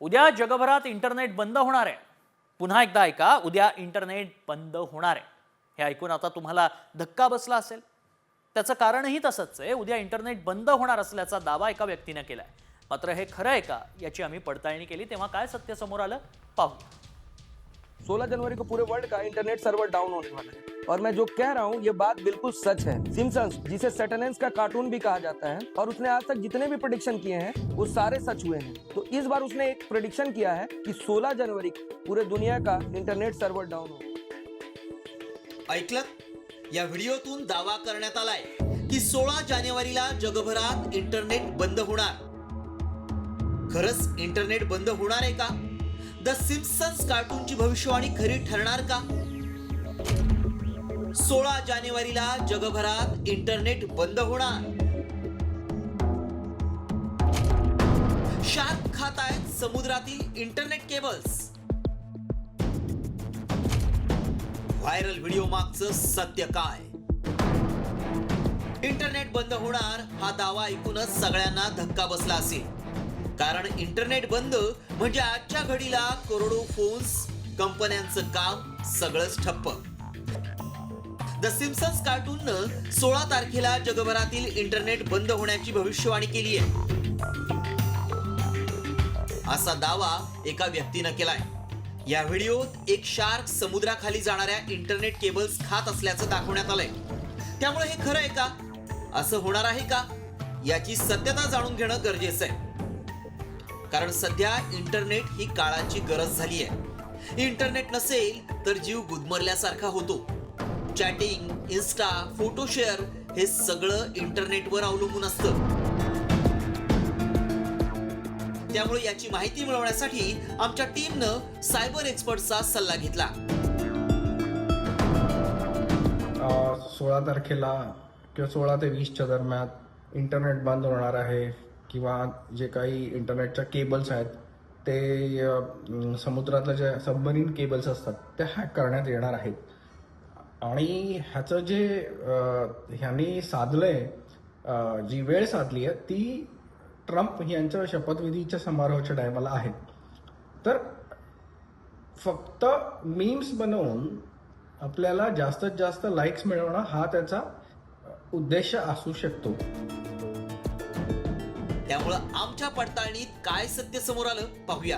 उद्या जगभरात इंटरनेट बंद होणार आहे। पुन्हा एकदा ऐका, उद्या इंटरनेट बंद होणार आहे। हे ऐकून आता तुम्हाला धक्का बसला असेल। त्याचं कारणही तसंच आहे। उद्या इंटरनेट बंद होणार असल्याचा दावा एका व्यक्तीने केलाय। मात्र हे खरं आहे का याची आम्ही पडताळणी केली तेव्हा काय सत्य समोर आलं पाहू। 16 जनवरी को पूरे वर्ल्ड का इंटरनेट सर्वर डाउन होने वाला है और मैं जो कह रहा हूँ ये बात बिल्कुल सच है। सिम्पसन्स, जिसे सैटर्नस का कार्टून भी कहा जाता है, और उसने आज तक जितने भी प्रेडिक्शन किए हैं वो सारे सच हुए हैं। तो इस बार उसने एक प्रेडिक्शन किया है कि 16 जनवरी को पूरे दुनिया का इंटरनेट सर्वर डाउन होगा। ऐकलं? या व्हिडिओतून दावा करण्यात आलाय की 16 जानेवारीला जगभरात इंटरनेट बंद होणार। खरंच इंटरनेट बंद होणार आहे का? द सिम्पसन्स कार्टूनची भविष्यवाणी खरी ठरणार का? 16 जानेवारीला जगभरात इंटरनेट बंद होणार। शार्क खात आहेत समुद्रातील इंटरनेट केबल्स। व्हायरल व्हिडिओ मागचं सत्य काय? इंटरनेट बंद होणार हा दावा ऐकूनच सगळ्यांना धक्का बसला असेल, कारण इंटरनेट बंद म्हणजे आजच्या घडीला करोडो फोन्स, कंपन्यांचं काम सगळंच ठप्प। द सिम्पसन्स कार्टूननं 16 तारखेला जगभरातील इंटरनेट बंद होण्याची भविष्यवाणी केली आहे, असा दावा एका व्यक्तीनं केलाय। या व्हिडिओत एक शार्क समुद्राखाली जाणाऱ्या इंटरनेट केबल्स खात असल्याचं दाखवण्यात आलंय। त्यामुळे हे खरं आहे का? असं होणार आहे का? याची सत्यता जाणून घेणं गरजेचं आहे, कारण सध्या इंटरनेट ही काळाची गरज झाली आहे। इंटरनेट नसेल तर जीव गुदमरल्यासारखा होतो। चॅटिंग, इन्स्टा, फोटो शेअर हे सगळं इंटरनेटवर अवलंबून असतं। त्यामुळे याची माहिती मिळवण्यासाठी आमच्या टीमनं सायबर एक्सपर्टचा सल्ला घेतला। 16 तारखेला किंवा 16 ते 20च्या दरम्यान इंटरनेट बंद होणार आहे, किंवा जे काही इंटरनेटच्या केबल्स आहेत ते समुद्रातल्या ज्या सबमरीन केबल्स असतात त्या हॅक करण्यात येणार आहेत। आणि ह्याचं जे ह्यांनी साधलंय, जी वेळ साधली आहे ती ट्रम्प यांच्या शपथविधीच्या समारोहाच्या टायमाला आहे। तर फक्त मीम्स बनवून आपल्याला जास्तीत जास्त लाईक्स मिळवणं हा त्याचा उद्देश असू शकतो। त्यामुळं आमच्या पडताळणीत काय सत्य समोर आलं पाहूया।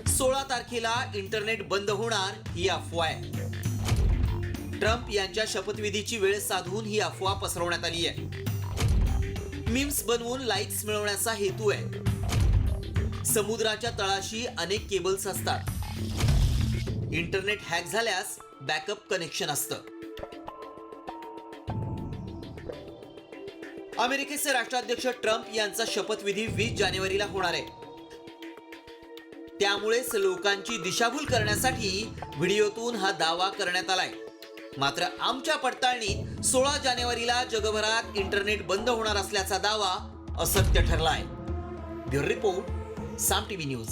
16 तारखेला इंटरनेट बंद होणार ही अफवा आहे। ट्रम्प यांच्या शपथविधीची वेळ साधून ही अफवा पसरवण्यात आली आहे। मीम्स बनवून लाईक्स मिळवण्याचा हेतू आहे। समुद्राच्या तळाशी अनेक केबल्स असतात। इंटरनेट हॅक झाल्यास बॅकअप कनेक्शन असतं। अमेरिकेचे राष्ट्राध्यक्ष ट्रम्प यांचा शपथविधी 20 जानेवारीला होणार आहे। त्यामुळेच लोकांची दिशाभूल करण्यासाठी व्हिडिओतून हा दावा करण्यात आलाय। मात्र आमच्या पडताळणीत 16 जानेवारीला जगभरात इंटरनेट बंद होणार असल्याचा दावा असत्य ठरलाय। ब्युरो रिपोर्ट, साम टीव्ही न्यूज।